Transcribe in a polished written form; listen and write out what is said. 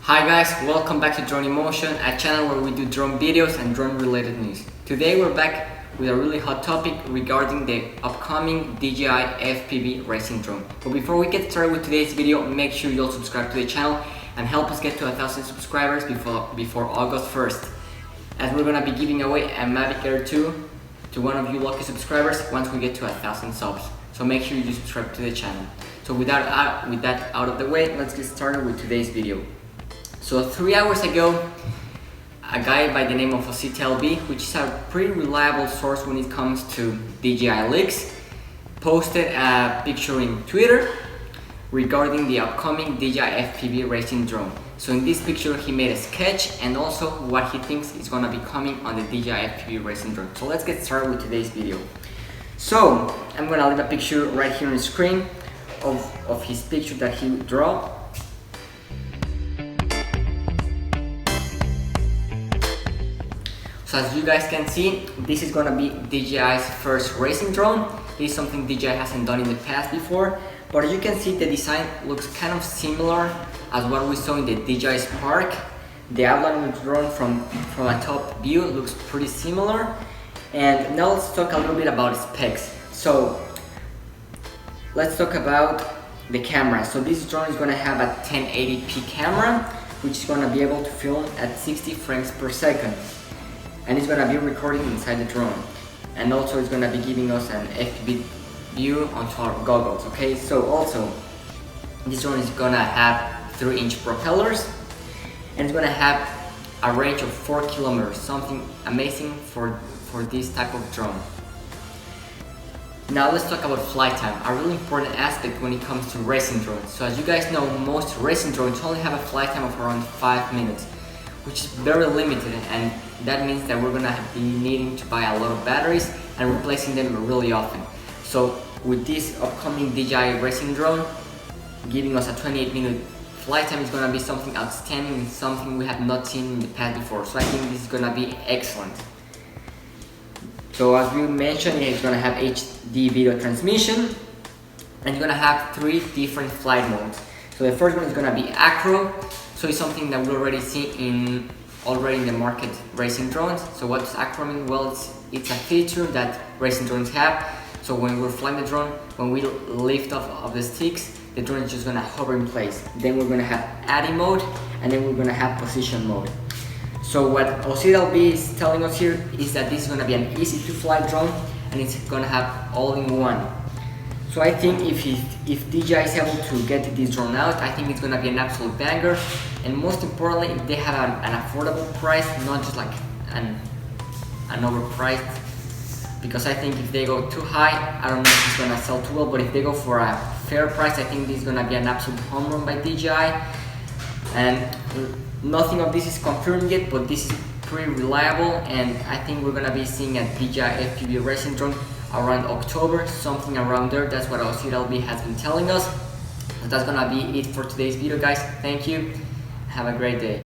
Hi guys, welcome back to Drone Emotion, a channel where we do drone videos and drone related news. Today we're back with a really hot topic regarding the upcoming DJI FPV racing drone. But before we get started with today's video, make sure you all subscribe to the channel and help us get to 1,000 subscribers before August 1st. As we're gonna be giving away a Mavic Air 2 to one of you lucky subscribers once we get to 1,000 subs. So make sure you subscribe to the channel. So with that out of the way, let's get started with today's video. So 3 hours ago, a guy by the name of LB, which is a pretty reliable source when it comes to DJI leaks, posted a picture in Twitter regarding the upcoming DJI FPV racing drone. So in this picture he made a sketch and also what he thinks is gonna be coming on the DJI FPV racing drone. So let's get started with today's video. So I'm gonna leave a picture right here on the screen of his picture that he drew. So as you guys can see, this is gonna be DJI's first racing drone. This is something DJI hasn't done in the past before, but you can see the design looks kind of similar as what we saw in the DJI Spark. The outline of the drone from a top view looks pretty similar. And now let's talk a little bit about specs. So let's talk about the camera. So this drone is gonna have a 1080p camera, which is gonna be able to film at 60 frames per second. And it's gonna be recording inside the drone. And also it's gonna be giving us an FPV view onto our goggles, okay? So also, this drone is gonna have 3-inch propellers, and it's gonna have a range of 4 kilometers, something amazing for this type of drone. Now let's talk about flight time, a really important aspect when it comes to racing drones. So as you guys know, most racing drones only have a flight time of around 5 minutes, which is very limited, and that means that we're gonna be needing to buy a lot of batteries and replacing them really often. So with this upcoming DJI racing drone giving us a 28-minute flight time is gonna be something outstanding and something we have not seen in the past before. So I think this is gonna be excellent. So as we mentioned, it's gonna have HD video transmission, and it's gonna have 3 different flight modes. So the first one is gonna be acro. So it's something that we already see already in the market racing drones. So what does acro mean? Well, it's a feature that racing drones have. So when we're flying the drone, when we lift off of the sticks, the drone is just gonna hover in place. Then we're gonna have ADI mode, and then we're gonna have position mode. So what LB is telling us here is that this is gonna be an easy to fly drone, and it's gonna have all-in-one. So I think if DJI is able to get this drone out, I think it's gonna be an absolute banger. And most importantly, if they have an affordable price, not just like an overpriced. Because I think if they go too high, I don't know if it's gonna sell too well. But if they go for a fair price, I think this is gonna be an absolute home run by DJI. And nothing of this is confirmed yet, but this is pretty reliable. And I think we're gonna be seeing a DJI FPV racing drone around October, something around there. That's what LB has been telling us. So that's gonna be it for today's video, guys. Thank you. Have a great day.